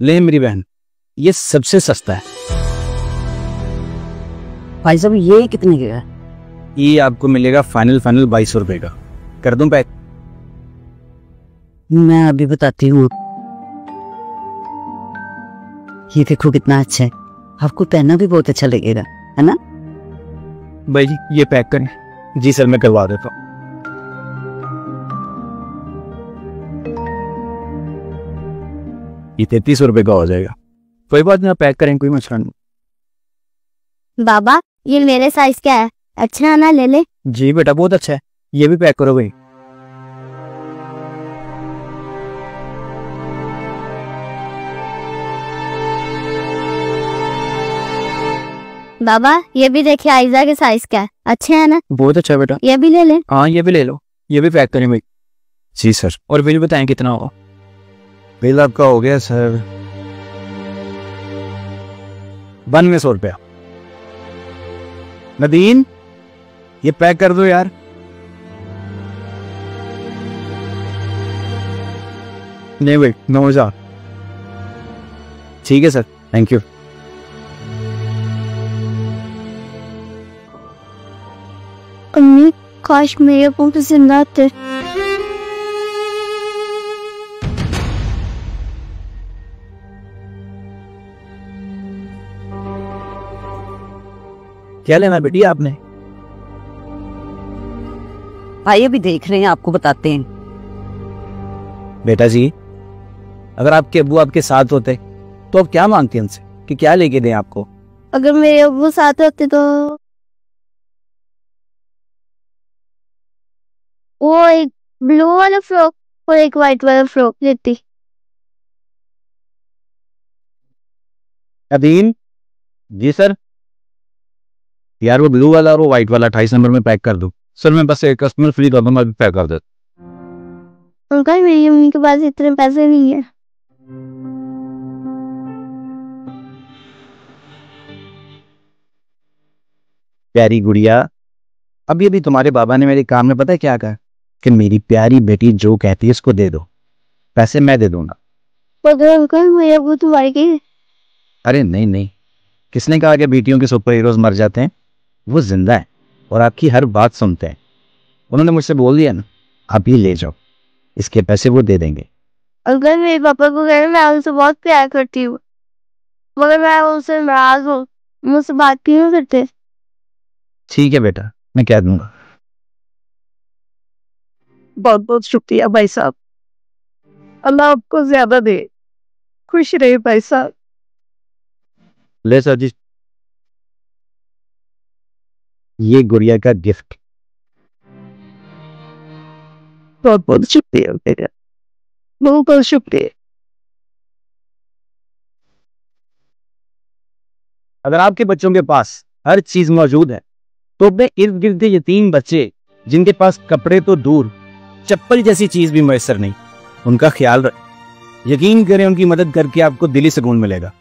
ले मेरी बहन, ये सबसे सस्ता है। भाई साहब ये कितने का है? ये आपको मिलेगा फाइनल 2200 रुपए का। कर दूं पैक? मैं अभी बताती हूँ। ये देखो कितना अच्छा है, आपको पहनना भी बहुत अच्छा लगेगा, है ना? भाई जी ये पैक करें। जी सर, मैं करवा देता हूँ। ये 3300 रुपए का हो जाएगा। कोई बात नहीं, आप पैक करें, कोई मसला नहीं। बाबा ये मेरे साइज क्या है, अच्छा है ना? ले ले। जी बेटा बहुत अच्छा है, ये भी पैक करो भाई। बाबा ये भी देखिए आयजा के साइज क्या है, अच्छे है ना? बहुत अच्छा बेटा, ये भी ले ले। हाँ ये भी ले लो, ये भी पैक करें भाई। जी सर। और बिल बताएं कितना होगा? बिल आपका हो गया सर 9200 रुपया। नदीन ये पैक कर दो यार। नहीं भाई 9000। ठीक है सर, थैंक यू। अम्मी काश मेरे पुत्र जिंदा थे। क्या लेना बेटी आपने? भाई अभी देख रहे हैं, आपको बताते हैं। बेटा जी, अगर आपके अब्बू आपके साथ होते तो आप क्या मांगते हैं उनसे कि क्या लेके दें आपको? अगर मेरे अब्बू साथ होते तो वो एक ब्लू वाला फ्रॉक और एक व्हाइट वाला फ्रॉक लेती। अदीन। जी सर। यार वो ब्लू वाला और वो व्हाइट वाला 28 नंबर में पैक कर दो। सर मैं बस एक कस्टमर फ्री कर दूंगा, पैक कर देता। अंकल मेरी अम्मी के पास इतने पैसे नहीं है। प्यारी गुड़िया, अभी अभी तुम्हारे बाबा ने मेरे काम में पता है क्या कहा कि मेरी प्यारी बेटी जो कहती है इसको दे दो, पैसे मैं दे दूंगा। पर अंकल मेरे अब्बू तो मर गए। अरे नहीं नहीं, किसने कहा कि बेटियों के सुपर हीरोज मर जाते हैं? वो जिंदा है और आपकी हर बात सुनते हैं। उन्होंने मुझसे बोल दिया ना, आप ये ले जाओ, इसके पैसे वो दे देंगे। अंकल मेरे पापा को कहना मैं उनसे बहुत प्यार करती हूँ, मगर मैं उनसे नाराज हूँ, मुझसे बात क्यों करते? ठीक है बेटा, मैं कह दूंगा। बहुत बहुत शुक्रिया भाई साहब, अल्लाह आपको ज्यादा दे, खुश रहे भाई साहब। ले सर जी, ये गुड़िया का गिफ्ट। बहुत बहुत शुक्रिया बेटा, बहुत बहुत शुक्रिया। अगर आपके बच्चों के पास हर चीज मौजूद है तो अपने इर्द गिर्द यतीम बच्चे जिनके पास कपड़े तो दूर चप्पल जैसी चीज भी मैसर नहीं, उनका ख्याल रखें। यकीन करें उनकी मदद करके आपको दिली सुकून मिलेगा।